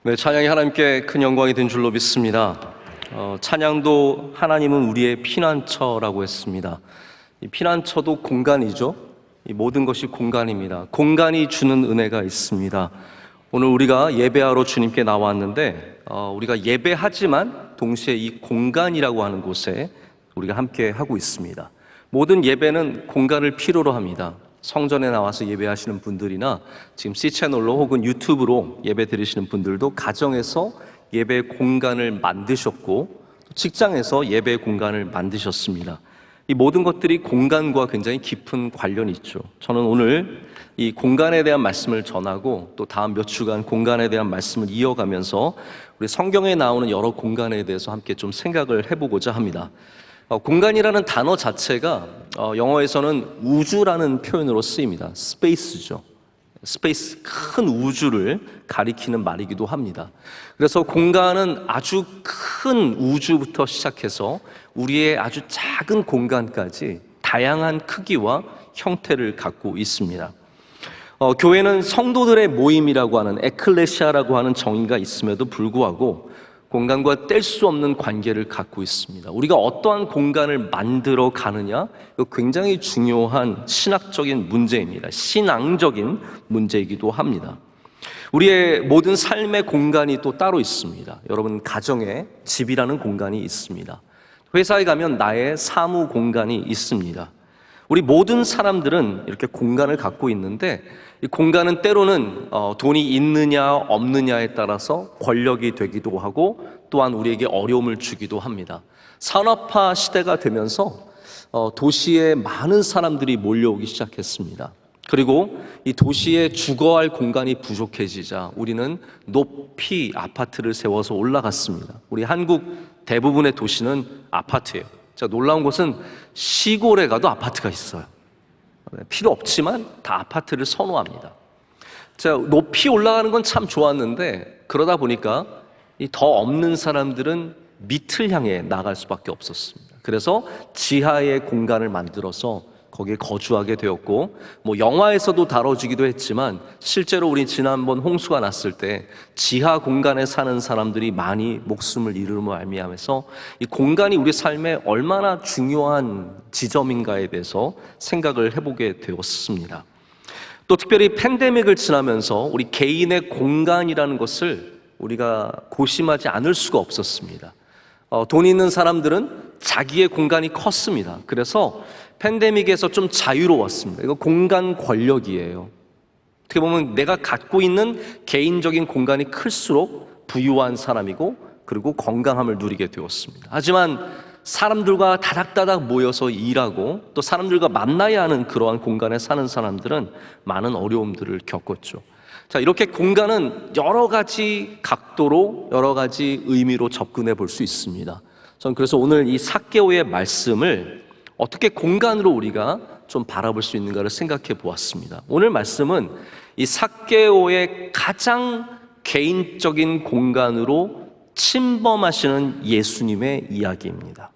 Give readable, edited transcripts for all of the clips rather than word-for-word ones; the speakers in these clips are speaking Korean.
네, 찬양이 하나님께 큰 영광이 된 줄로 믿습니다. 찬양도 하나님은 우리의 피난처라고 했습니다. 이 피난처도 공간이죠. 이 모든 것이 공간입니다. 공간이 주는 은혜가 있습니다. 오늘 우리가 예배하러 주님께 나왔는데 우리가 예배하지만 동시에 이 공간이라고 하는 곳에 우리가 함께 하고 있습니다. 모든 예배는 공간을 필요로 합니다. 성전에 나와서 예배하시는 분들이나 지금 C채널로 혹은 유튜브로 예배 드리시는 분들도 가정에서 예배 공간을 만드셨고 직장에서 예배 공간을 만드셨습니다. 이 모든 것들이 공간과 굉장히 깊은 관련이 있죠. 저는 오늘 이 공간에 대한 말씀을 전하고 또 다음 몇 주간 공간에 대한 말씀을 이어가면서 우리 성경에 나오는 여러 공간에 대해서 함께 좀 생각을 해보고자 합니다. 공간이라는 단어 자체가 영어에서는 우주라는 표현으로 쓰입니다. 스페이스죠. 스페이스, 큰 우주를 가리키는 말이기도 합니다. 그래서 공간은 아주 큰 우주부터 시작해서 우리의 아주 작은 공간까지 다양한 크기와 형태를 갖고 있습니다. 교회는 성도들의 모임이라고 하는 에클레시아라고 하는 정의가 있음에도 불구하고 공간과 뗄 수 없는 관계를 갖고 있습니다. 우리가 어떠한 공간을 만들어 가느냐, 이거 굉장히 중요한 신학적인 문제입니다. 신앙적인 문제이기도 합니다. 우리의 모든 삶의 공간이 또 따로 있습니다. 여러분, 가정에 집이라는 공간이 있습니다. 회사에 가면 나의 사무 공간이 있습니다. 우리 모든 사람들은 이렇게 공간을 갖고 있는데 이 공간은 때로는 돈이 있느냐 없느냐에 따라서 권력이 되기도 하고 또한 우리에게 어려움을 주기도 합니다. 산업화 시대가 되면서 도시에 많은 사람들이 몰려오기 시작했습니다. 그리고 이 도시에 주거할 공간이 부족해지자 우리는 높이 아파트를 세워서 올라갔습니다. 우리 한국 대부분의 도시는 아파트예요. 자, 놀라운 것은 시골에 가도 아파트가 있어요. 필요 없지만 다 아파트를 선호합니다. 자, 높이 올라가는 건 참 좋았는데 그러다 보니까 이 더 없는 사람들은 밑을 향해 나갈 수밖에 없었습니다. 그래서 지하의 공간을 만들어서 거기에 거주하게 되었고 영화에서도 다뤄지기도 했지만 실제로 우리 지난번 홍수가 났을 때 지하 공간에 사는 사람들이 많이 목숨을 잃음으로 말미암아서 이 공간이 우리 삶에 얼마나 중요한 지점인가에 대해서 생각을 해보게 되었습니다. 또 특별히 팬데믹을 지나면서 우리 개인의 공간이라는 것을 우리가 고심하지 않을 수가 없었습니다. 돈 있는 사람들은 자기의 공간이 컸습니다. 그래서 팬데믹에서 좀 자유로웠습니다. 이거 공간 권력이에요. 어떻게 보면 내가 갖고 있는 개인적인 공간이 클수록 부유한 사람이고 그리고 건강함을 누리게 되었습니다. 하지만 사람들과 다닥다닥 모여서 일하고 또 사람들과 만나야 하는 그러한 공간에 사는 사람들은 많은 어려움들을 겪었죠. 자, 이렇게 공간은 여러 가지 각도로 여러 가지 의미로 접근해 볼 수 있습니다. 저는 그래서 오늘 이 삭개오의 말씀을 어떻게 공간으로 우리가 좀 바라볼 수 있는가를 생각해 보았습니다. 오늘 말씀은 이 삭개오의 가장 개인적인 공간으로 침범하시는 예수님의 이야기입니다.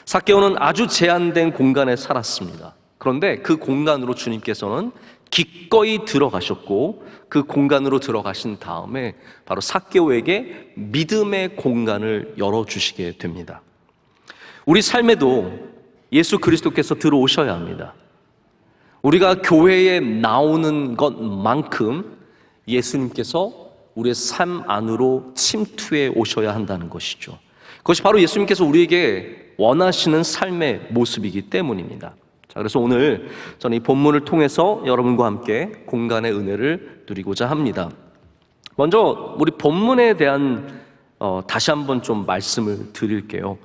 삭개오는 아주 제한된 공간에 살았습니다. 그런데 그 공간으로 주님께서는 기꺼이 들어가셨고 그 공간으로 들어가신 다음에 바로 삭개오에게 믿음의 공간을 열어주시게 됩니다. 우리 삶에도 예수 그리스도께서 들어오셔야 합니다. 우리가 교회에 나오는 것만큼 예수님께서 우리의 삶 안으로 침투해 오셔야 한다는 것이죠. 그것이 바로 예수님께서 우리에게 원하시는 삶의 모습이기 때문입니다. 자, 그래서 오늘 저는 이 본문을 통해서 여러분과 함께 공간의 은혜를 누리고자 합니다. 먼저 우리 본문에 대한 다시 한번 좀 말씀을 드릴게요.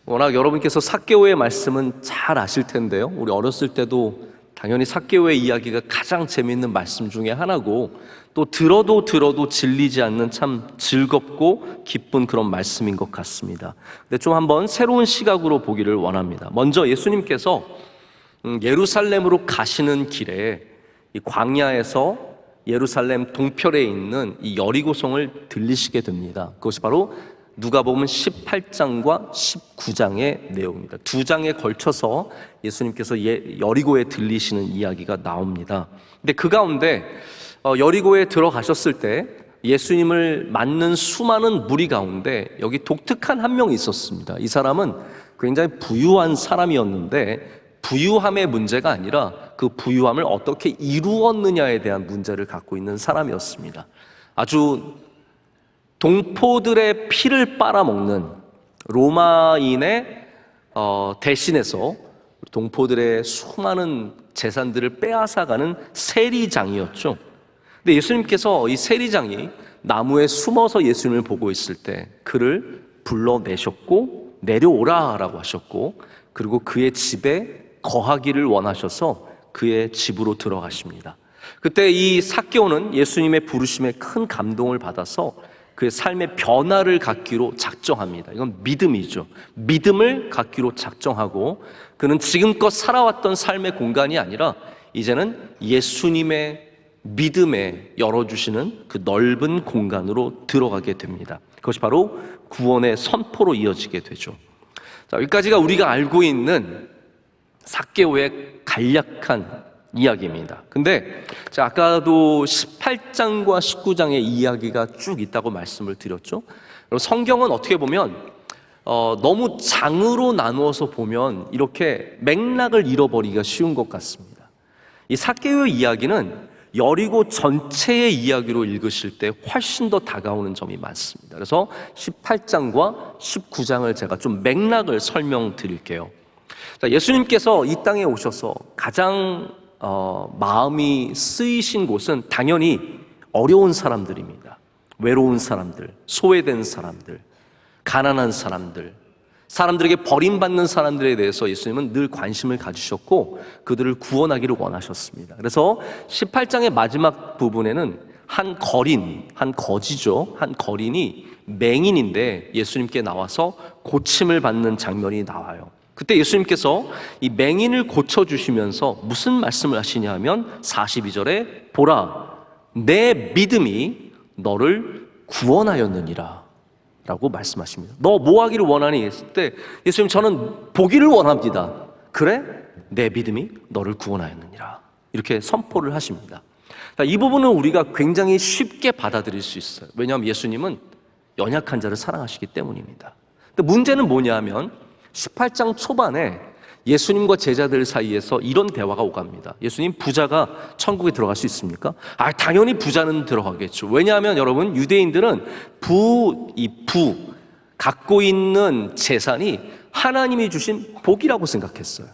워낙 여러분께서 삭개오의 말씀은 잘 아실 텐데요. 우리 어렸을 때도 당연히 삭개오의 이야기가 가장 재미있는 말씀 중에 하나고 또 들어도 질리지 않는 참 즐겁고 기쁜 그런 말씀인 것 같습니다. 근데 좀 한번 새로운 시각으로 보기를 원합니다. 먼저 예수님께서 예루살렘으로 가시는 길에 이 광야에서 예루살렘 동편에 있는 이 여리고성을 들리시게 됩니다. 그것이 바로 누가복음 18장과 19장의 내용입니다. 두 장에 걸쳐서 예수님께서 여리고에 들리시는 이야기가 나옵니다. 근데 그 가운데 여리고에 들어가셨을 때 예수님을 맞는 수많은 무리 가운데 여기 독특한 한 명이 있었습니다. 이 사람은 굉장히 부유한 사람이었는데 부유함의 문제가 아니라 그 부유함을 어떻게 이루었느냐에 대한 문제를 갖고 있는 사람이었습니다. 아주 동포들의 피를 빨아먹는 로마인의 대신해서 동포들의 수많은 재산들을 빼앗아가는 세리장이었죠. 근데 예수님께서 이 세리장이 나무에 숨어서 예수님을 보고 있을 때 그를 불러내셨고 내려오라라고 하셨고, 그리고 그의 집에 거하기를 원하셔서 그의 집으로 들어가십니다. 그때 이 삭개오는 예수님의 부르심에 큰 감동을 받아서 그의 삶의 변화를 갖기로 작정합니다. 이건 믿음이죠. 믿음을 갖기로 작정하고 그는 지금껏 살아왔던 삶의 공간이 아니라 이제는 예수님의 믿음에 열어주시는 그 넓은 공간으로 들어가게 됩니다. 그것이 바로 구원의 선포로 이어지게 되죠. 자, 여기까지가 우리가 알고 있는 삭개오의 간략한 이야기입니다. 근데 제가 아까도 18장과 19장의 이야기가 쭉 있다고 말씀을 드렸죠. 성경은 어떻게 보면 너무 장으로 나누어서 보면 이렇게 맥락을 잃어버리기가 쉬운 것 같습니다. 이 삭개오의 이야기는 여리고 전체의 이야기로 읽으실 때 훨씬 더 다가오는 점이 많습니다. 그래서 18장과 19장을 제가 좀 맥락을 설명드릴게요. 자, 예수님께서 이 땅에 오셔서 가장 마음이 쓰이신 곳은 당연히 어려운 사람들입니다. 외로운 사람들, 소외된 사람들, 가난한 사람들, 사람들에게 버림받는 사람들에 대해서 예수님은 늘 관심을 가지셨고 그들을 구원하기를 원하셨습니다. 그래서 18장의 마지막 부분에는 한 거린이 맹인인데 예수님께 나와서 고침을 받는 장면이 나와요. 그때 예수님께서 이 맹인을 고쳐주시면서 무슨 말씀을 하시냐 하면 42절에 보라, 내 믿음이 너를 구원하였느니라 라고 말씀하십니다. 너 뭐 하기를 원하니? 했을 때 예수님, 저는 보기를 원합니다. 그래? 내 믿음이 너를 구원하였느니라, 이렇게 선포를 하십니다. 이 부분은 우리가 굉장히 쉽게 받아들일 수 있어요. 왜냐하면 예수님은 연약한 자를 사랑하시기 때문입니다. 근데 문제는 뭐냐 하면 18장 초반에 예수님과 제자들 사이에서 이런 대화가 오갑니다. 예수님, 부자가 천국에 들어갈 수 있습니까? 당연히 부자는 들어가겠죠. 왜냐하면 여러분, 유대인들은 갖고 있는 재산이 하나님이 주신 복이라고 생각했어요.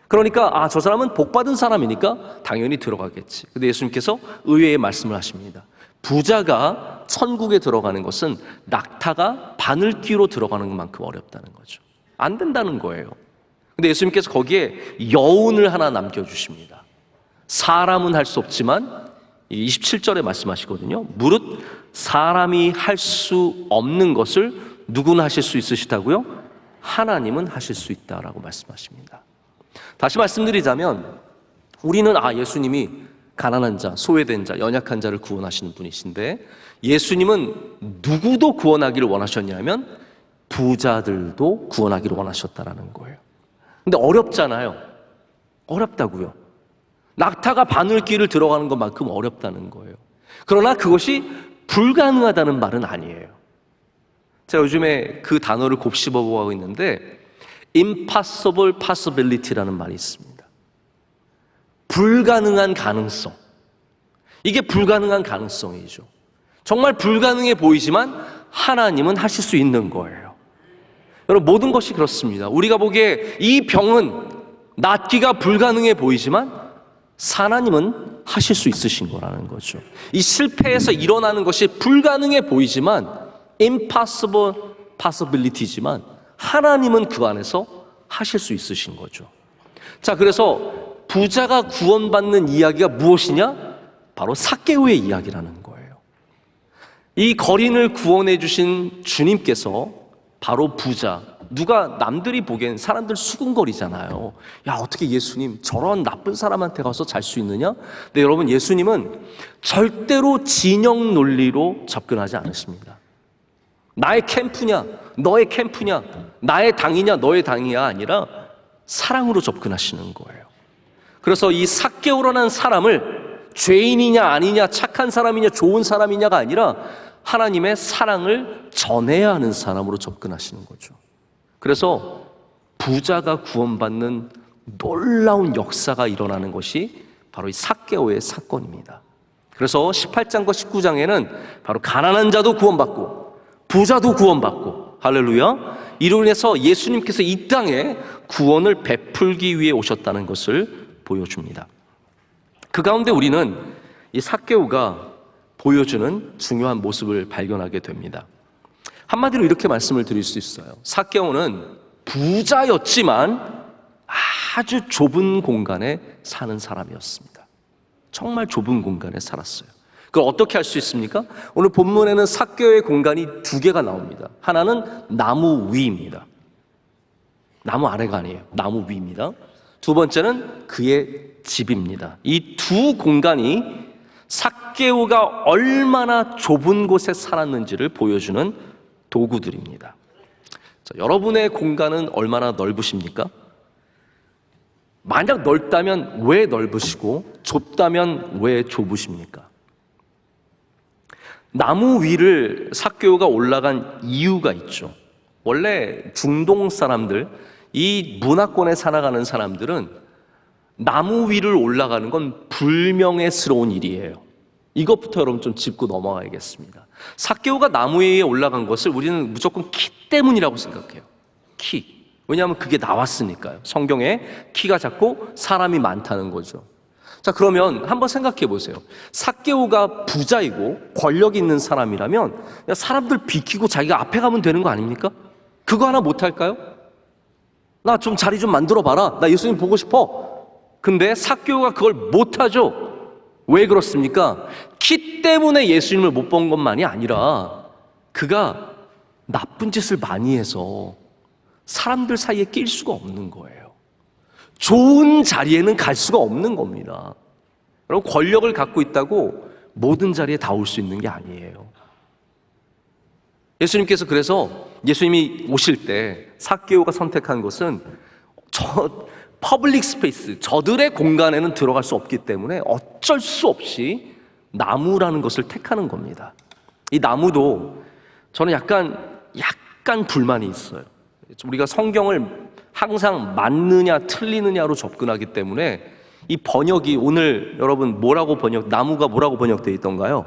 그러니까 저 사람은 복받은 사람이니까 당연히 들어가겠지. 근데 예수님께서 의외의 말씀을 하십니다. 부자가 천국에 들어가는 것은 낙타가 바늘귀로 들어가는 것만큼 어렵다는 거죠. 안 된다는 거예요. 근데 예수님께서 거기에 여운을 하나 남겨주십니다. 사람은 할 수 없지만 27절에 말씀하시거든요. 무릇 사람이 할 수 없는 것을 누구는 하실 수 있으시다고요? 하나님은 하실 수 있다라고 말씀하십니다. 다시 말씀드리자면 우리는 예수님이 가난한 자, 소외된 자, 연약한 자를 구원하시는 분이신데 예수님은 누구도 구원하기를 원하셨냐면 부자들도 구원하기를 원하셨다라는 거예요. 근데 어렵잖아요. 어렵다고요. 낙타가 바늘귀를 들어가는 것만큼 어렵다는 거예요. 그러나 그것이 불가능하다는 말은 아니에요. 제가 요즘에 그 단어를 곱씹어보고 있는데 impossible possibility라는 말이 있습니다. 불가능한 가능성. 이게 불가능한 가능성이죠. 정말 불가능해 보이지만 하나님은 하실 수 있는 거예요. 여러분, 모든 것이 그렇습니다. 우리가 보기에 이 병은 낫기가 불가능해 보이지만 하나님은 하실 수 있으신 거라는 거죠. 이 실패에서 일어나는 것이 불가능해 보이지만 impossible possibility지만 하나님은 그 안에서 하실 수 있으신 거죠. 자, 그래서 부자가 구원받는 이야기가 무엇이냐? 바로 삭개오의 이야기라는 거예요. 이 거린을 구원해 주신 주님께서 바로 부자, 누가 남들이 보기엔 사람들 수군거리잖아요. 야, 어떻게 예수님 저런 나쁜 사람한테 가서 잘 수 있느냐? 근데 여러분, 예수님은 절대로 진영 논리로 접근하지 않으십니다. 나의 캠프냐, 너의 캠프냐, 나의 당이냐, 너의 당이냐 아니라 사랑으로 접근하시는 거예요. 그래서 이 삭개오라는 사람을 죄인이냐 아니냐, 착한 사람이냐 좋은 사람이냐가 아니라 하나님의 사랑을 전해야 하는 사람으로 접근하시는 거죠. 그래서 부자가 구원받는 놀라운 역사가 일어나는 것이 바로 이 삭개오의 사건입니다. 그래서 18장과 19장에는 바로 가난한 자도 구원받고 부자도 구원받고, 할렐루야, 이로 인해서 예수님께서 이 땅에 구원을 베풀기 위해 오셨다는 것을 보여줍니다. 그 가운데 우리는 이 삭개오가 보여주는 중요한 모습을 발견하게 됩니다. 한마디로 이렇게 말씀을 드릴 수 있어요. 삭개오는 부자였지만 아주 좁은 공간에 사는 사람이었습니다. 정말 좁은 공간에 살았어요. 그걸 어떻게 할 수 있습니까? 오늘 본문에는 삭개오의 공간이 두 개가 나옵니다. 하나는 나무 위입니다. 나무 아래가 아니에요. 나무 위입니다. 두 번째는 그의 집입니다. 이 두 공간이 삭개오가 얼마나 좁은 곳에 살았는지를 보여주는 도구들입니다. 자, 여러분의 공간은 얼마나 넓으십니까? 만약 넓다면 왜 넓으시고 좁다면 왜 좁으십니까? 나무 위를 삭개오가 올라간 이유가 있죠. 원래 중동 사람들, 이 문화권에 살아가는 사람들은 나무 위를 올라가는 건 불명예스러운 일이에요. 이것부터 여러분 좀 짚고 넘어가야겠습니다. 삭개오가 나무 위에 올라간 것을 우리는 무조건 키 때문이라고 생각해요. 키. 왜냐하면 그게 나왔으니까요. 성경에 키가 작고 사람이 많다는 거죠. 자, 그러면 한번 생각해 보세요. 삭개오가 부자이고 권력 있는 사람이라면 그냥 사람들 비키고 자기가 앞에 가면 되는 거 아닙니까? 그거 하나 못할까요? 나 좀 자리 좀 만들어 봐라. 나 예수님 보고 싶어. 근데 삭개오가 그걸 못하죠. 왜 그렇습니까? 키 때문에 예수님을 못 본 것만이 아니라 그가 나쁜 짓을 많이 해서 사람들 사이에 낄 수가 없는 거예요. 좋은 자리에는 갈 수가 없는 겁니다. 여러분, 권력을 갖고 있다고 모든 자리에 다 올 수 있는 게 아니에요. 예수님께서 그래서 예수님이 오실 때 삭개오가 선택한 것은 퍼블릭 스페이스, 저들의 공간에는 들어갈 수 없기 때문에 어쩔 수 없이 나무라는 것을 택하는 겁니다. 이 나무도 저는 약간 불만이 있어요. 우리가 성경을 항상 맞느냐 틀리느냐로 접근하기 때문에 이 번역이 오늘 여러분 나무가 뭐라고 번역되어 있던가요?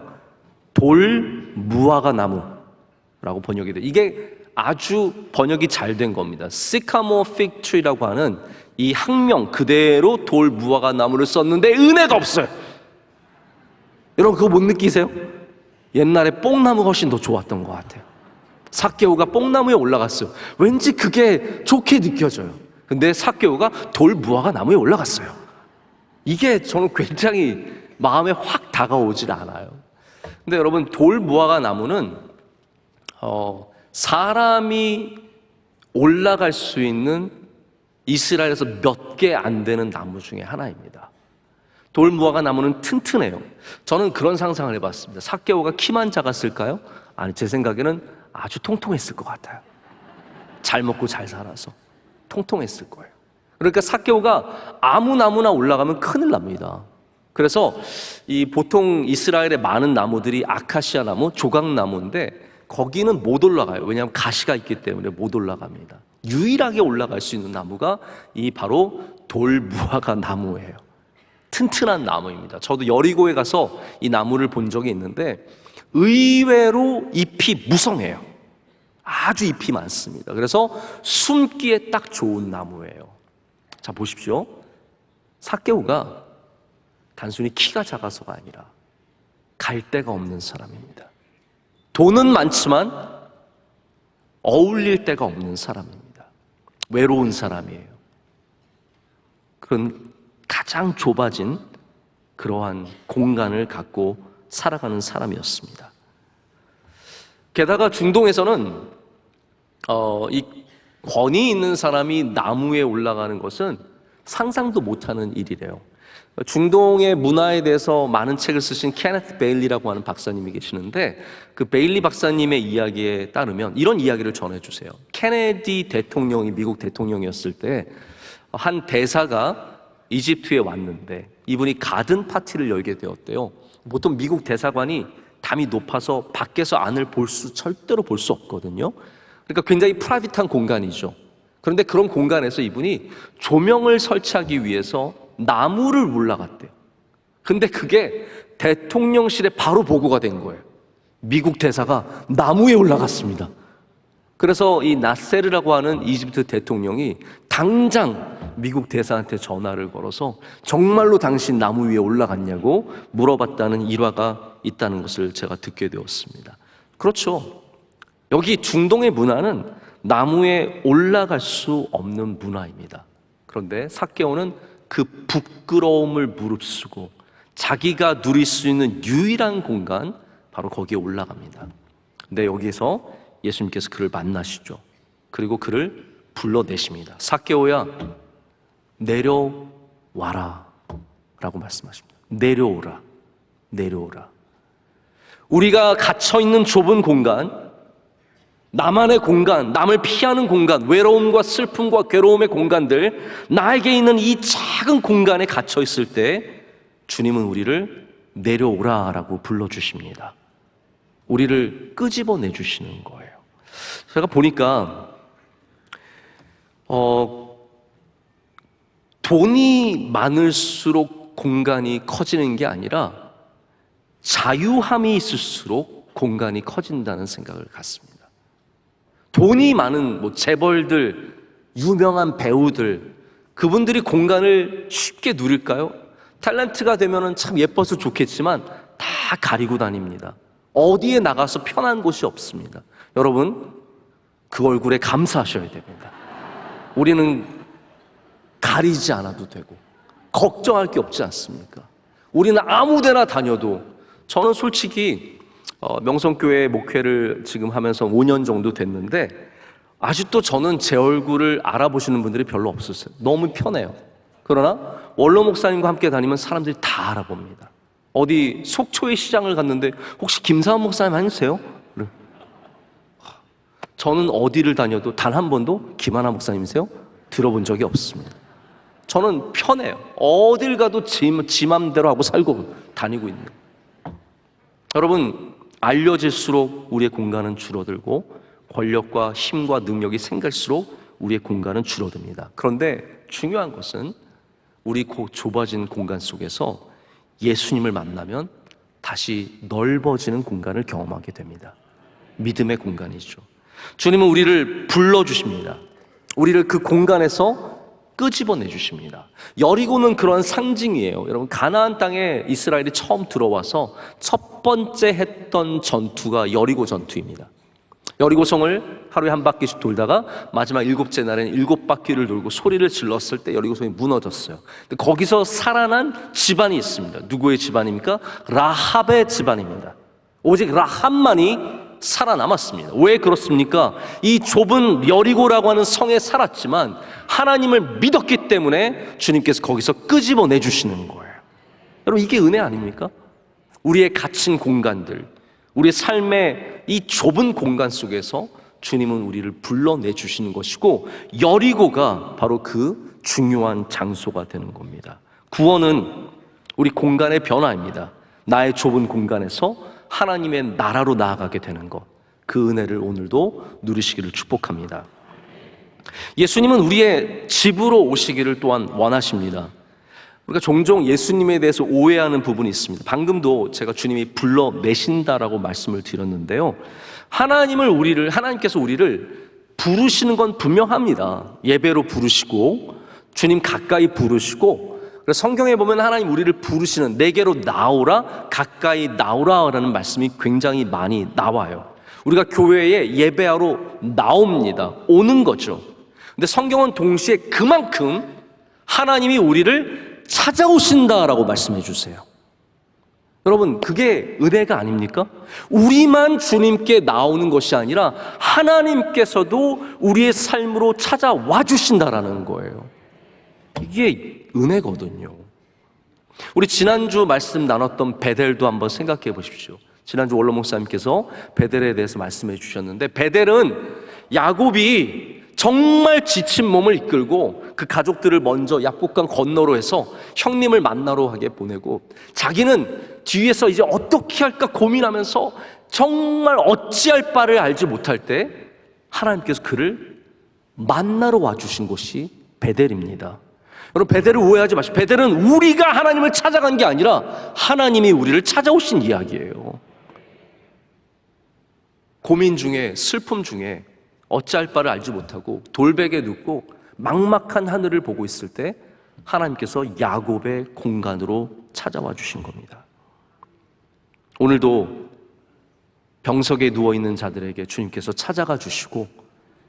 돌 무화과 나무라고 번역이 돼요. 이게 아주 번역이 잘 된 겁니다. 시카모 픽 트리라고 하는 이 학명 그대로 돌 무화과 나무를 썼는데 은혜가 없어요. 여러분 그거 못 느끼세요? 옛날에 뽕나무가 훨씬 더 좋았던 것 같아요. 삭개오가 뽕나무에 올라갔어요. 왠지 그게 좋게 느껴져요. 근데 삭개오가 돌 무화과 나무에 올라갔어요. 이게 저는 굉장히 마음에 확 다가오질 않아요. 근데 여러분, 돌 무화과 나무는 사람이 올라갈 수 있는 이스라엘에서 몇 개 안 되는 나무 중에 하나입니다. 돌 무화과 나무는 튼튼해요. 저는 그런 상상을 해봤습니다. 삭개오가 키만 작았을까요? 아니, 제 생각에는 아주 통통했을 것 같아요. 잘 먹고 잘 살아서 통통했을 거예요. 그러니까 삭개오가 아무 나무나 올라가면 큰일 납니다. 그래서 이 보통 이스라엘의 많은 나무들이 아카시아 나무, 조각나무인데 거기는 못 올라가요. 왜냐하면 가시가 있기 때문에 못 올라갑니다. 유일하게 올라갈 수 있는 나무가 이 바로 돌 무화과 나무예요. 튼튼한 나무입니다. 저도 여리고에 가서 이 나무를 본 적이 있는데 의외로 잎이 무성해요. 아주 잎이 많습니다. 그래서 숨기에 딱 좋은 나무예요. 자, 보십시오. 삭개오가 단순히 키가 작아서가 아니라 갈 데가 없는 사람입니다. 돈은 많지만 어울릴 데가 없는 사람입니다. 외로운 사람이에요. 그런 가장 좁아진 그러한 공간을 갖고 살아가는 사람이었습니다. 게다가 중동에서는 이 권위 있는 사람이 나무에 올라가는 것은 상상도 못하는 일이래요. 중동의 문화에 대해서 많은 책을 쓰신 케네트 베일리라고 하는 박사님이 계시는데 그 베일리 박사님의 이야기에 따르면 이런 이야기를 전해주세요. 케네디 대통령이 미국 대통령이었을 때 한 대사가 이집트에 왔는데 이분이 가든 파티를 열게 되었대요. 보통 미국 대사관이 담이 높아서 밖에서 안을 절대로 볼 수 없거든요. 그러니까 굉장히 프라이빗한 공간이죠. 그런데 그런 공간에서 이분이 조명을 설치하기 위해서 나무를 올라갔대요. 근데 그게 대통령실에 바로 보고가 된 거예요. 미국 대사가 나무에 올라갔습니다. 그래서 이 나세르라고 하는 이집트 대통령이 당장 미국 대사한테 전화를 걸어서 정말로 당신 나무 위에 올라갔냐고 물어봤다는 일화가 있다는 것을 제가 듣게 되었습니다. 그렇죠. 여기 중동의 문화는 나무에 올라갈 수 없는 문화입니다. 그런데 삭개오는 그 부끄러움을 무릅쓰고 자기가 누릴 수 있는 유일한 공간, 바로 거기에 올라갑니다. 근데 여기서 예수님께서 그를 만나시죠. 그리고 그를 불러내십니다. 삭개오야, 내려와라 라고 말씀하십니다. 내려오라, 내려오라. 우리가 갇혀있는 좁은 공간, 나만의 공간, 남을 피하는 공간, 외로움과 슬픔과 괴로움의 공간들, 나에게 있는 이 작은 공간에 갇혀있을 때 주님은 우리를 내려오라 라고 불러주십니다. 우리를 끄집어내 주시는 거예요. 제가 보니까 돈이 많을수록 공간이 커지는 게 아니라 자유함이 있을수록 공간이 커진다는 생각을 갖습니다. 돈이 많은 재벌들, 유명한 배우들, 그분들이 공간을 쉽게 누릴까요? 탤런트가 되면 참 예뻐서 좋겠지만 다 가리고 다닙니다. 어디에 나가서 편한 곳이 없습니다. 여러분, 그 얼굴에 감사하셔야 됩니다. 우리는 가리지 않아도 되고 걱정할 게 없지 않습니까? 우리는 아무 데나 다녀도, 저는 솔직히 명성교회 목회를 지금 하면서 5년 정도 됐는데 아직도 저는 제 얼굴을 알아보시는 분들이 별로 없었어요. 너무 편해요. 그러나 원로 목사님과 함께 다니면 사람들이 다 알아봅니다. 어디 속초의 시장을 갔는데 혹시 김사원 목사님 아니세요? 그래. 저는 어디를 다녀도 단 한 번도 김하나 목사님이세요? 들어본 적이 없습니다. 저는 편해요. 어딜 가도 지 맘대로 하고 살고 다니고 있는. 여러분, 알려질수록 우리의 공간은 줄어들고 권력과 힘과 능력이 생길수록 우리의 공간은 줄어듭니다. 그런데 중요한 것은 우리 좁아진 공간 속에서 예수님을 만나면 다시 넓어지는 공간을 경험하게 됩니다. 믿음의 공간이죠. 주님은 우리를 불러주십니다. 우리를 그 공간에서 끄집어내 주십니다. 여리고는 그런 상징이에요. 여러분, 가나안 땅에 이스라엘이 처음 들어와서 첫 번째 했던 전투가 여리고 전투입니다. 여리고성을 하루에 한 바퀴씩 돌다가 마지막 7째 날에는 7바퀴를 돌고 소리를 질렀을 때 여리고성이 무너졌어요. 근데 거기서 살아난 집안이 있습니다. 누구의 집안입니까? 라합의 집안입니다. 오직 라합만이 살아남았습니다. 왜 그렇습니까? 이 좁은 여리고라고 하는 성에 살았지만 하나님을 믿었기 때문에 주님께서 거기서 끄집어내 주시는 거예요. 여러분, 이게 은혜 아닙니까? 우리의 갇힌 공간들, 우리의 삶의 이 좁은 공간 속에서 주님은 우리를 불러내 주시는 것이고, 여리고가 바로 그 중요한 장소가 되는 겁니다. 구원은 우리 공간의 변화입니다. 나의 좁은 공간에서 하나님의 나라로 나아가게 되는 것, 그 은혜를 오늘도 누리시기를 축복합니다. 예수님은 우리의 집으로 오시기를 또한 원하십니다. 우리가 종종 예수님에 대해서 오해하는 부분이 있습니다. 방금도 제가 주님이 불러내신다라고 말씀을 드렸는데요, 하나님께서 우리를 부르시는 건 분명합니다. 예배로 부르시고 주님 가까이 부르시고, 그래서 성경에 보면 하나님 우리를 부르시는, 내게로 나오라, 가까이 나오라라는 말씀이 굉장히 많이 나와요. 우리가 교회에 예배하러 나옵니다. 오는 거죠. 근데 성경은 동시에 그만큼 하나님이 우리를 찾아오신다라고 말씀해 주세요. 여러분, 그게 은혜가 아닙니까? 우리만 주님께 나오는 것이 아니라 하나님께서도 우리의 삶으로 찾아와 주신다라는 거예요. 이게 은혜거든요. 우리 지난주 말씀 나눴던 베델도 한번 생각해 보십시오. 지난주 원로 목사님께서 베델에 대해서 말씀해 주셨는데, 베델은 야곱이 정말 지친 몸을 이끌고 그 가족들을 먼저 약복강 건너로 해서 형님을 만나러 하게 보내고, 자기는 뒤에서 이제 어떻게 할까 고민하면서 정말 어찌할 바를 알지 못할 때 하나님께서 그를 만나러 와주신 곳이 베델입니다. 여러분, 베델을 오해하지 마시고, 베델은 우리가 하나님을 찾아간 게 아니라 하나님이 우리를 찾아오신 이야기예요. 고민 중에, 슬픔 중에 어찌할 바를 알지 못하고 돌베개 눕고 막막한 하늘을 보고 있을 때 하나님께서 야곱의 공간으로 찾아와 주신 겁니다. 오늘도 병석에 누워있는 자들에게 주님께서 찾아가 주시고,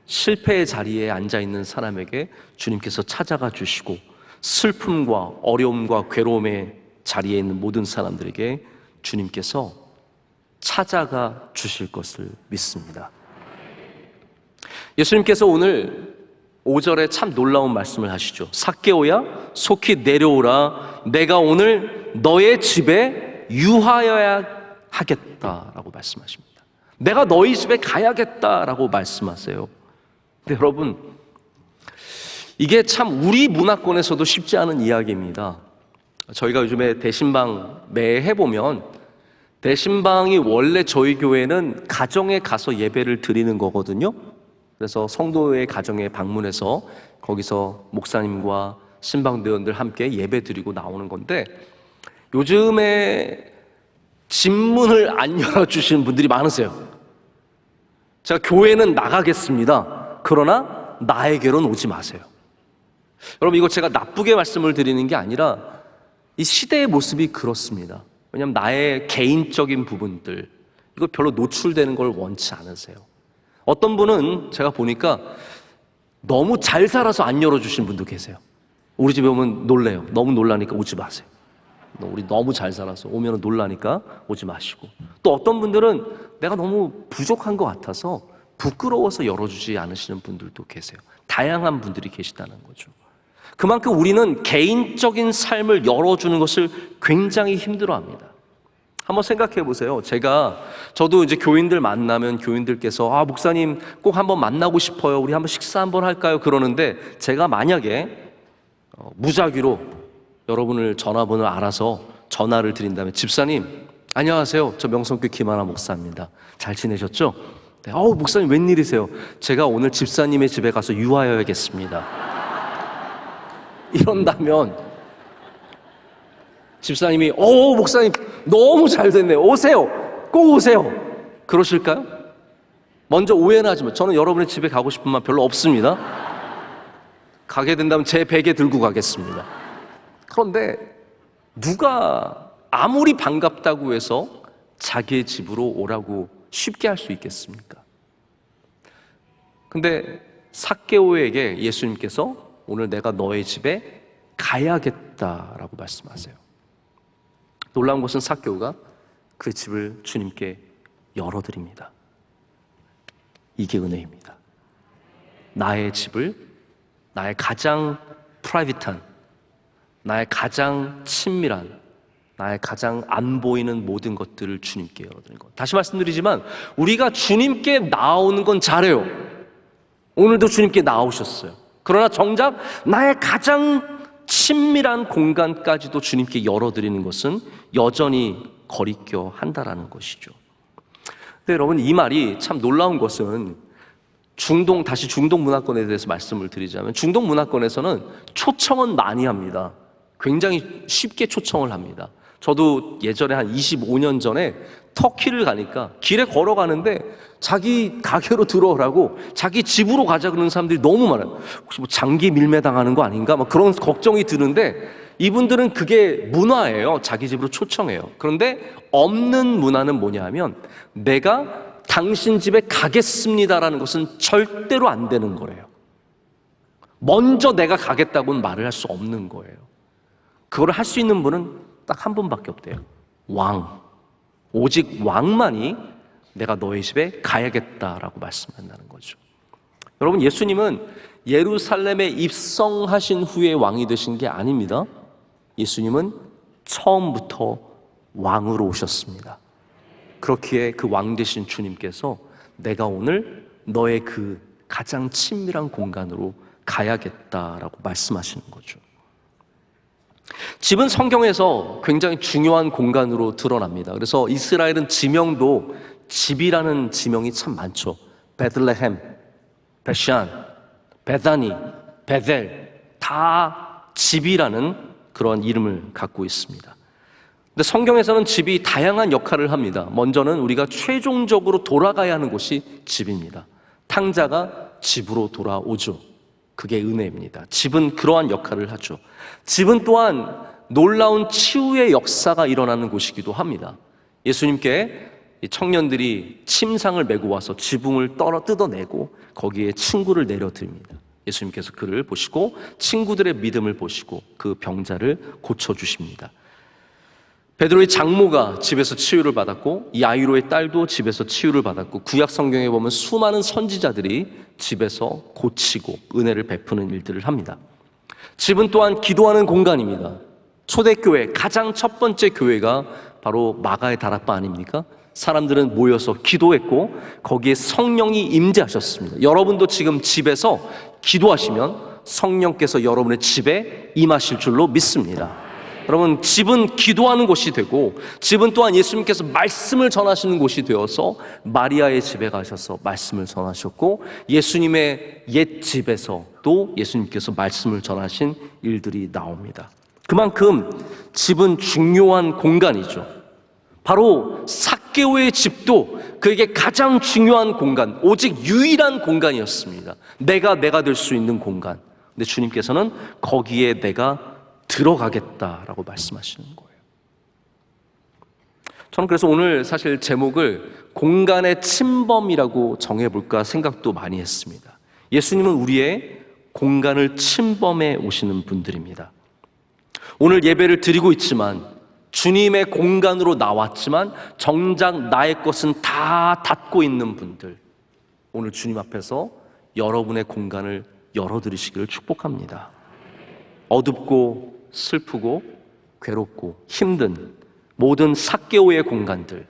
실패의 자리에 앉아있는 사람에게 주님께서 찾아가 주시고, 슬픔과 어려움과 괴로움의 자리에 있는 모든 사람들에게 주님께서 찾아가 주실 것을 믿습니다. 예수님께서 오늘 5절에 참 놀라운 말씀을 하시죠. 삭개오야 속히 내려오라, 내가 오늘 너의 집에 유하여야 하겠다라고 말씀하십니다. 내가 너희 집에 가야겠다라고 말씀하세요. 근데 여러분, 이게 참 우리 문화권에서도 쉽지 않은 이야기입니다. 저희가 요즘에 대신방 매해 해보면, 대신방이 원래 저희 교회는 가정에 가서 예배를 드리는 거거든요. 그래서 성도의 가정에 방문해서 거기서 목사님과 신방대원들 함께 예배 드리고 나오는 건데, 요즘에 집문을 안 열어주시는 분들이 많으세요. 제가 교회는 나가겠습니다, 그러나 나에게로는 오지 마세요. 여러분, 이거 제가 나쁘게 말씀을 드리는 게 아니라 이 시대의 모습이 그렇습니다. 왜냐하면 나의 개인적인 부분들, 이거 별로 노출되는 걸 원치 않으세요. 어떤 분은 제가 보니까 너무 잘 살아서 안 열어주신 분도 계세요. 우리 집에 오면 놀래요. 너무 놀라니까 오지 마세요. 우리 너무 잘 살아서 오면 놀라니까 오지 마시고, 또 어떤 분들은 내가 너무 부족한 것 같아서 부끄러워서 열어주지 않으시는 분들도 계세요. 다양한 분들이 계시다는 거죠. 그만큼 우리는 개인적인 삶을 열어주는 것을 굉장히 힘들어합니다. 한번 생각해 보세요. 저도 이제 교인들 만나면 교인들께서 목사님 꼭 한번 만나고 싶어요, 우리 한번 식사 한번 할까요? 그러는데 제가 만약에 무작위로 여러분을 전화번호를 알아서 전화를 드린다면, 집사님 안녕하세요, 저 명성교회 김하나 목사입니다, 잘 지내셨죠? 네, 목사님 웬일이세요? 제가 오늘 집사님의 집에 가서 유하여야겠습니다. 이런다면 집사님이 목사님 너무 잘 됐네요, 오세요, 꼭 오세요, 그러실까요? 먼저 오해는 하지만 저는 여러분의 집에 가고 싶은 마음 별로 없습니다. 가게 된다면 제 베개 들고 가겠습니다. 그런데 누가 아무리 반갑다고 해서 자기의 집으로 오라고 쉽게 할 수 있겠습니까? 근데 삭개오에게 예수님께서 오늘 내가 너의 집에 가야겠다라고 말씀하세요. 놀라운 것은 삭개오가 그 집을 주님께 열어드립니다. 이게 은혜입니다. 나의 집을, 나의 가장 프라이빗한, 나의 가장 친밀한, 나의 가장 안 보이는 모든 것들을 주님께 열어드리는 것. 다시 말씀드리지만 우리가 주님께 나오는 건 잘해요. 오늘도 주님께 나오셨어요. 그러나 정작 나의 가장 친밀한 공간까지도 주님께 열어드리는 것은 여전히 거리껴 한다라는 것이죠. 근데 여러분, 이 말이 참 놀라운 것은 다시 중동 문화권에 대해서 말씀을 드리자면, 중동 문화권에서는 초청은 많이 합니다. 굉장히 쉽게 초청을 합니다. 저도 예전에 한 25년 전에 터키를 가니까 길에 걸어가는데 자기 가게로 들어오라고, 자기 집으로 가자 그러는 사람들이 너무 많아요. 혹시 뭐 장기 밀매당하는 거 아닌가? 막 그런 걱정이 드는데, 이분들은 그게 문화예요. 자기 집으로 초청해요. 그런데 없는 문화는 뭐냐 하면, 내가 당신 집에 가겠습니다라는 것은 절대로 안 되는 거래요. 먼저 내가 가겠다고는 말을 할 수 없는 거예요. 그걸 할 수 있는 분은 딱 한 분밖에 없대요. 왕. 오직 왕만이 내가 너희 집에 가야겠다라고 말씀한다는 거죠. 여러분, 예수님은 예루살렘에 입성하신 후에 왕이 되신 게 아닙니다. 예수님은 처음부터 왕으로 오셨습니다. 그렇기에 그 왕 되신 주님께서 내가 오늘 너의 그 가장 친밀한 공간으로 가야겠다라고 말씀하시는 거죠. 집은 성경에서 굉장히 중요한 공간으로 드러납니다. 그래서 이스라엘은 지명도 집이라는 지명이 참 많죠. 베들레헴, 베샨, 베다니, 베델 다 집이라는 그런 이름을 갖고 있습니다. 근데 성경에서는 집이 다양한 역할을 합니다. 먼저는 우리가 최종적으로 돌아가야 하는 곳이 집입니다. 탕자가 집으로 돌아오죠. 그게 은혜입니다. 집은 그러한 역할을 하죠. 집은 또한 놀라운 치유의 역사가 일어나는 곳이기도 합니다. 예수님께 청년들이 침상을 메고 와서 지붕을 뜯어내고 거기에 친구를 내려드립니다. 예수님께서 그를 보시고 친구들의 믿음을 보시고 그 병자를 고쳐주십니다. 베드로의 장모가 집에서 치유를 받았고 야이로의 딸도 집에서 치유를 받았고 구약 성경에 보면 수많은 선지자들이 집에서 고치고 은혜를 베푸는 일들을 합니다. 집은 또한 기도하는 공간입니다. 초대교회 가장 첫 번째 교회가 바로 마가의 다락방 아닙니까? 사람들은 모여서 기도했고 거기에 성령이 임재하셨습니다. 여러분도 지금 집에서 기도하시면 성령께서 여러분의 집에 임하실 줄로 믿습니다. 여러분, 집은 기도하는 곳이 되고 집은 또한 예수님께서 말씀을 전하시는 곳이 되어서 마리아의 집에 가셔서 말씀을 전하셨고 예수님의 옛 집에서 또 예수님께서 말씀을 전하신 일들이 나옵니다. 그만큼 집은 중요한 공간이죠. 바로 삭개오의 집도 그에게 가장 중요한 공간, 오직 유일한 공간이었습니다. 내가 될 수 있는 공간. 근데 주님께서는 거기에 내가 들어가겠다라고 말씀하시는 거예요. 저는 그래서 오늘 사실 제목을 공간의 침범이라고 정해볼까 생각도 많이 했습니다. 예수님은 우리의 공간을 침범해 오시는 분들입니다. 오늘 예배를 드리고 있지만 주님의 공간으로 나왔지만 정작 나의 것은 다 닫고 있는 분들, 오늘 주님 앞에서 여러분의 공간을 열어드리시기를 축복합니다. 어둡고 슬프고 괴롭고 힘든 모든 삭개오의 공간들,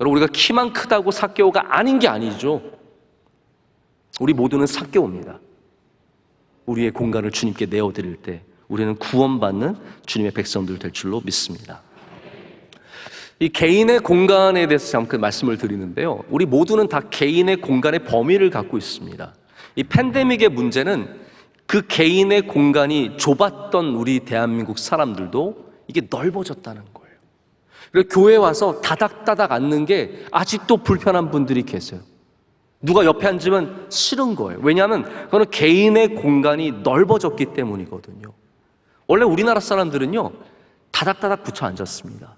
여러분 우리가 키만 크다고 삭개오가 아닌 게 아니죠. 우리 모두는 삭개오입니다. 우리의 공간을 주님께 내어드릴 때 우리는 구원받는 주님의 백성들 될 줄로 믿습니다. 이 개인의 공간에 대해서 잠깐 말씀을 드리는데요, 우리 모두는 다 개인의 공간의 범위를 갖고 있습니다. 이 팬데믹의 문제는 그 개인의 공간이 좁았던 우리 대한민국 사람들도 이게 넓어졌다는 거예요. 그리고 교회에 와서 다닥다닥 앉는 게 아직도 불편한 분들이 계세요. 누가 옆에 앉으면 싫은 거예요. 왜냐하면 그거는 개인의 공간이 넓어졌기 때문이거든요. 원래 우리나라 사람들은요, 다닥다닥 붙여 앉았습니다.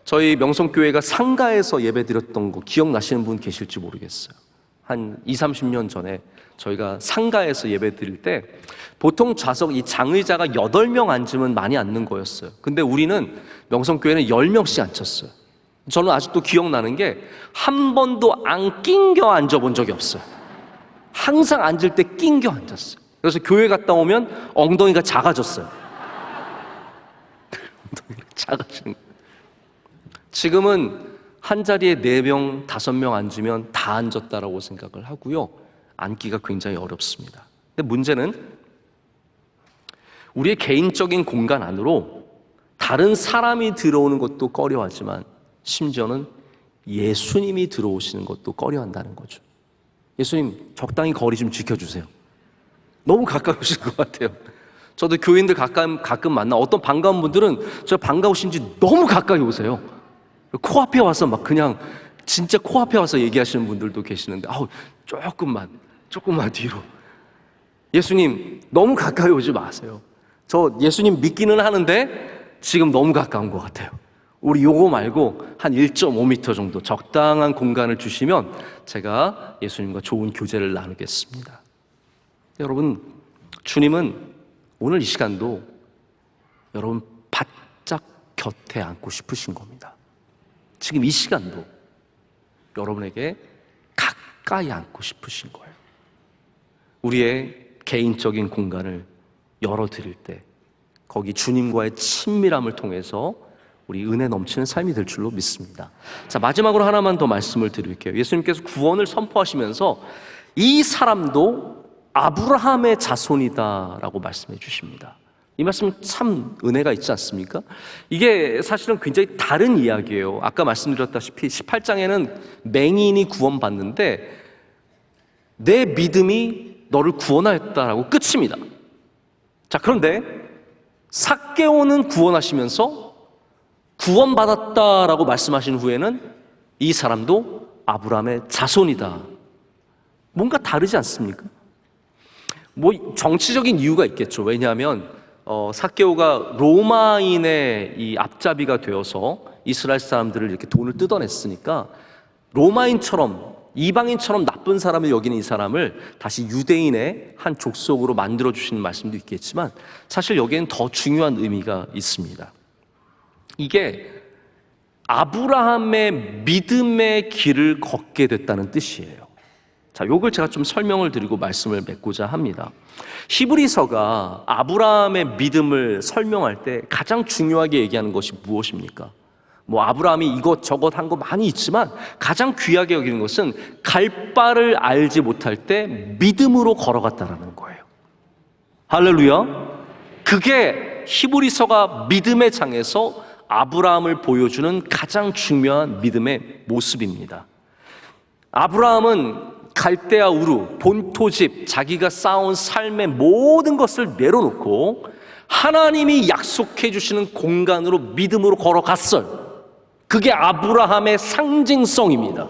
저희 명성교회가 상가에서 예배 드렸던 거 기억나시는 분 계실지 모르겠어요. 한 20-30년 전에 저희가 상가에서 예배 드릴 때 보통 좌석 이 장의자가 8명 앉으면 많이 앉는 거였어요. 근데 우리는 명성교회는 10명씩 앉혔어요. 저는 아직도 기억나는 게 한 번도 안 낑겨 앉아본 적이 없어요. 항상 앉을 때 낑겨 앉았어요. 그래서 교회 갔다 오면 엉덩이가 작아졌어요. 엉덩이가 작아지는 거예요. 지금은 한 자리에 4명, 5명 앉으면 다 앉았다라고 생각을 하고요, 앉기가 굉장히 어렵습니다. 근데 문제는 우리의 개인적인 공간 안으로 다른 사람이 들어오는 것도 꺼려하지만 심지어는 예수님이 들어오시는 것도 꺼려한다는 거죠. 예수님, 적당히 거리 좀 지켜주세요. 너무 가까이 오실 것 같아요. 저도 교인들 가끔 만나 어떤 반가운 분들은 저 반가우신지 너무 가까이 오세요. 코앞에 와서 막 그냥 진짜 코앞에 와서 얘기하시는 분들도 계시는데, 조금만 뒤로. 예수님, 너무 가까이 오지 마세요. 저 예수님 믿기는 하는데 지금 너무 가까운 것 같아요. 우리 요거 말고 한 1.5m 정도 적당한 공간을 주시면 제가 예수님과 좋은 교제를 나누겠습니다. 여러분, 주님은 오늘 이 시간도 여러분 바짝 곁에 안고 싶으신 겁니다. 지금 이 시간도 여러분에게 가까이 안고 싶으신 거예요. 우리의 개인적인 공간을 열어드릴 때 거기 주님과의 친밀함을 통해서 우리 은혜 넘치는 삶이 될 줄로 믿습니다. 자, 마지막으로 하나만 더 말씀을 드릴게요. 예수님께서 구원을 선포하시면서 이 사람도 아브라함의 자손이다라고 말씀해 주십니다. 이 말씀 참 은혜가 있지 않습니까? 이게 사실은 굉장히 다른 이야기예요. 아까 말씀드렸다시피 18장에는 맹인이 구원받는데 내 믿음이 너를 구원하였다라고 끝입니다. 자, 그런데 삭개오는 구원하시면서 구원받았다라고 말씀하신 후에는 이 사람도 아브라함의 자손이다. 뭔가 다르지 않습니까? 뭐 정치적인 이유가 있겠죠. 왜냐하면 삭개오가 로마인의 이 앞잡이가 되어서 이스라엘 사람들을 이렇게 돈을 뜯어냈으니까 로마인처럼 이방인처럼 나쁜 사람을 여기는 이 사람을 다시 유대인의 한 족속으로 만들어 주시는 말씀도 있겠지만 사실 여기에는 더 중요한 의미가 있습니다. 이게 아브라함의 믿음의 길을 걷게 됐다는 뜻이에요. 자, 요걸 제가 좀 설명을 드리고 말씀을 맺고자 합니다. 히브리서가 아브라함의 믿음을 설명할 때 가장 중요하게 얘기하는 것이 무엇입니까? 뭐 아브라함이 이것저것 한 거 많이 있지만 가장 귀하게 여기는 것은 갈 바를 알지 못할 때 믿음으로 걸어갔다라는 거예요. 할렐루야. 그게 히브리서가 믿음의 장에서 아브라함을 보여주는 가장 중요한 믿음의 모습입니다. 아브라함은 갈대아 우루, 본토집, 자기가 쌓아온 삶의 모든 것을 내려놓고 하나님이 약속해 주시는 공간으로 믿음으로 걸어갔어요. 그게 아브라함의 상징성입니다.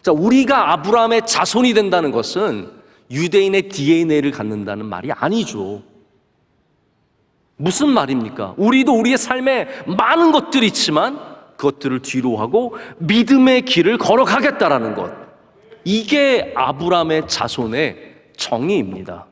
자, 우리가 아브라함의 자손이 된다는 것은 유대인의 DNA를 갖는다는 말이 아니죠. 무슨 말입니까? 우리도 우리의 삶에 많은 것들이 있지만 그것들을 뒤로 하고 믿음의 길을 걸어가겠다라는 것. 이게 아브라함의 자손의 정의입니다.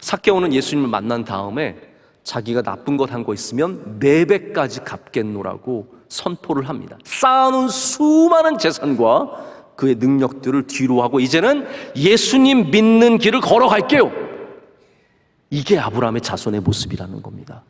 삭개오는 예수님을 만난 다음에 자기가 나쁜 것 한 거 있으면 4배까지 갚겠노라고 선포를 합니다. 쌓아놓은 수많은 재산과 그의 능력들을 뒤로 하고 이제는 예수님 믿는 길을 걸어갈게요. 이게 아브라함의 자손의 모습이라는 겁니다.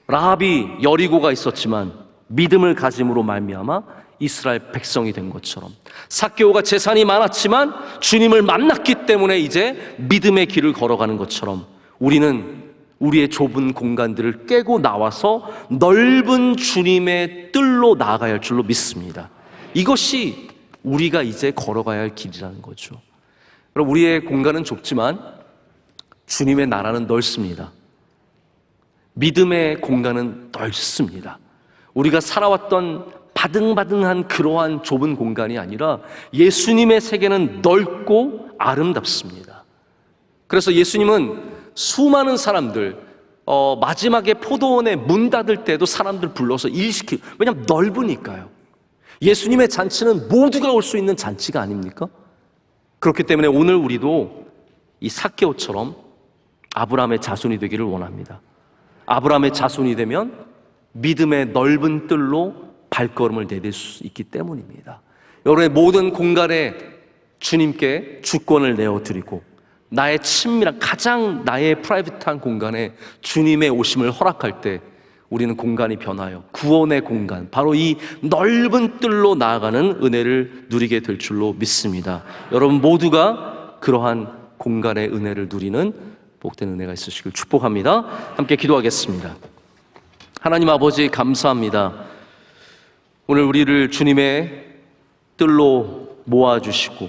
라합이 여리고가 있었지만 믿음을 가짐으로 말미암아 이스라엘 백성이 된 것처럼 삭개오가 재산이 많았지만 주님을 만났기 때문에 이제 믿음의 길을 걸어가는 것처럼 우리는 우리의 좁은 공간들을 깨고 나와서 넓은 주님의 뜰로 나아가야 할 줄로 믿습니다. 이것이 우리가 이제 걸어가야 할 길이라는 거죠. 그럼 우리의 공간은 좁지만 주님의 나라는 넓습니다. 믿음의 공간은 넓습니다. 우리가 살아왔던 바등바등한 그러한 좁은 공간이 아니라 예수님의 세계는 넓고 아름답습니다. 그래서 예수님은 수많은 사람들 마지막에 포도원에 문 닫을 때도 사람들 불러서 일시키고, 왜냐하면 넓으니까요. 예수님의 잔치는 모두가 올 수 있는 잔치가 아닙니까? 그렇기 때문에 오늘 우리도 이 삭개오처럼 아브라함의 자손이 되기를 원합니다. 아브라함의 자손이 되면 믿음의 넓은 뜰로 발걸음을 내딜 수 있기 때문입니다. 여러분의 모든 공간에 주님께 주권을 내어드리고 나의 친밀한 가장 나의 프라이빗한 공간에 주님의 오심을 허락할 때 우리는 공간이 변하여 구원의 공간, 바로 이 넓은 뜰로 나아가는 은혜를 누리게 될 줄로 믿습니다. 여러분 모두가 그러한 공간의 은혜를 누리는 복된 은혜가 있으시길 축복합니다. 함께 기도하겠습니다. 하나님 아버지 감사합니다. 오늘 우리를 주님의 뜰로 모아주시고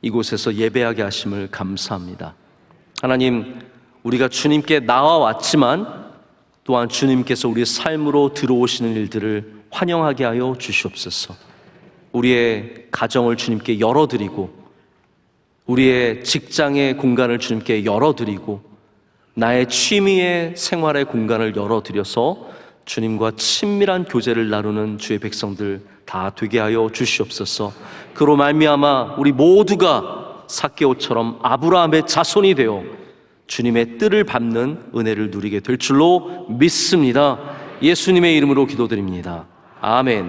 이곳에서 예배하게 하심을 감사합니다. 하나님, 우리가 주님께 나와왔지만 또한 주님께서 우리의 삶으로 들어오시는 일들을 환영하게 하여 주시옵소서. 우리의 가정을 주님께 열어드리고 우리의 직장의 공간을 주님께 열어드리고 나의 취미의 생활의 공간을 열어드려서 주님과 친밀한 교제를 나누는 주의 백성들 다 되게 하여 주시옵소서. 그로 말미암아 우리 모두가 삭개오처럼 아브라함의 자손이 되어 주님의 뜰을 밟는 은혜를 누리게 될 줄로 믿습니다. 예수님의 이름으로 기도드립니다. 아멘.